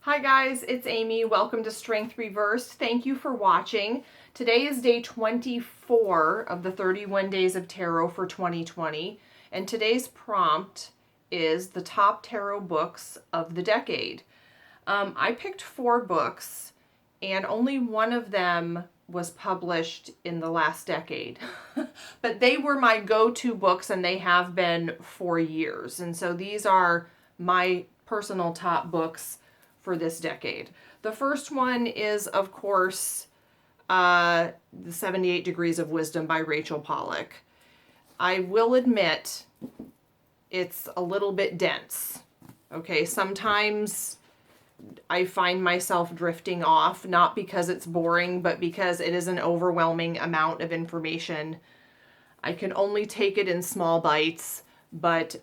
Hi guys, it's Amy. Welcome to Strength Reversed. Thank you for watching. Today is day 24 of the 31 Days of Tarot for 2020, and today's prompt is the top tarot books of the decade. I picked 4 books, and only one of them was published in the last decade. But they were my go-to books, and they have been for years. And so these are my personal top books for this decade. The first one is, of course, The 78 Degrees of Wisdom by Rachel Pollack. I will admit it's a little bit dense. Okay, sometimes I find myself drifting off, not because it's boring, but because it is an overwhelming amount of information. I can only take it in small bites, but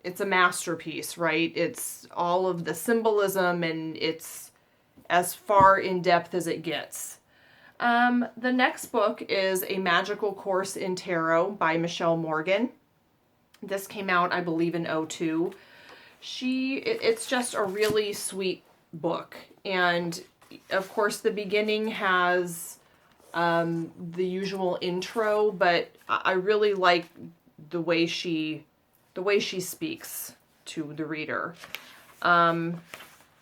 it's a masterpiece, right? It's all of the symbolism, and it's as far in depth as it gets. The next book is A Magical Course in Tarot by Michele Morgan. This came out, I believe, in 2002. It's just a really sweet book. And of course, the beginning has the usual intro, but I really like the way she speaks to the reader.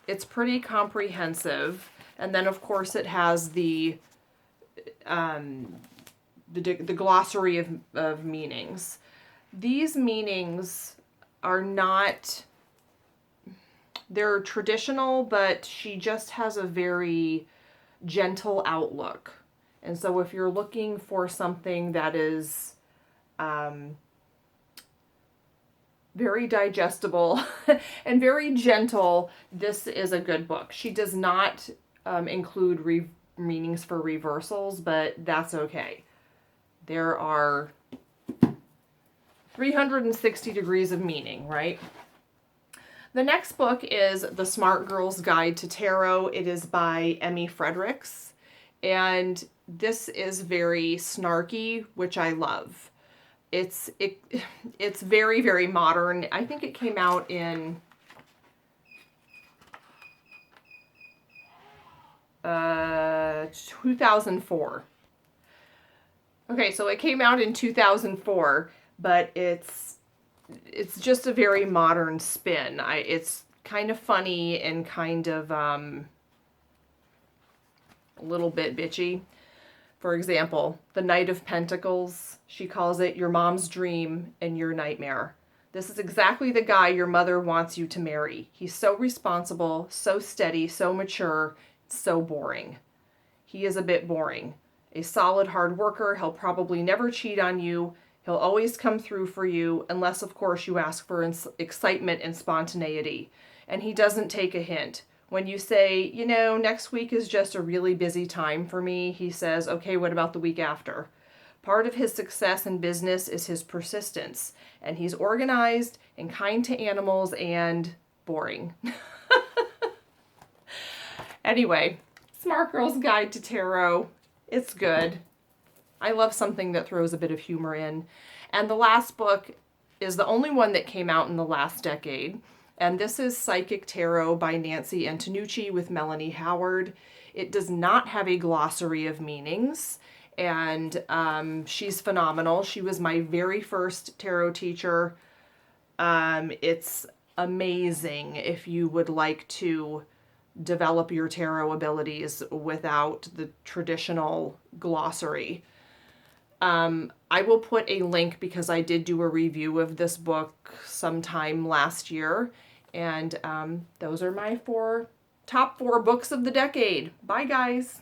It's pretty comprehensive, and then of course it has the glossary of meanings. These meanings are not, they're traditional, but she just has a very gentle outlook. And so if you're looking for something that is very digestible and very gentle, this is a good book. She does not include meanings for reversals, but that's okay. There are 360 degrees of meaning, right? The next book is The Smart Girl's Guide to Tarot. It is by Emmi Fredericks, and this is very snarky, which I love. It's very, very modern. I think it came out in 2004. Okay, so it came out in 2004, but it's just a very modern spin. It's kind of funny and kind of a little bit bitchy. For example, the Knight of Pentacles, she calls it your mom's dream and your nightmare. This is exactly the guy your mother wants you to marry. He's so responsible, so steady, so mature, so boring. He is a bit boring. A solid hard worker, he'll probably never cheat on you. He'll always come through for you, unless of course you ask for excitement and spontaneity. And he doesn't take a hint. When you say, next week is just a really busy time for me, he says, okay, what about the week after? Part of his success in business is his persistence, and he's organized and kind to animals and boring. Anyway, Smart Girl's Guide to Tarot. It's good. I love something that throws a bit of humor in. And the last book is the only one that came out in the last decade. And this is Psychic Tarot by Nancy Antenucci with Melanie Howard. It does not have a glossary of meanings, and she's phenomenal. She was my very first tarot teacher. It's amazing if you would like to develop your tarot abilities without the traditional glossary. I will put a link because I did do a review of this book sometime last year. And those are my top 4 books of the decade. Bye, guys.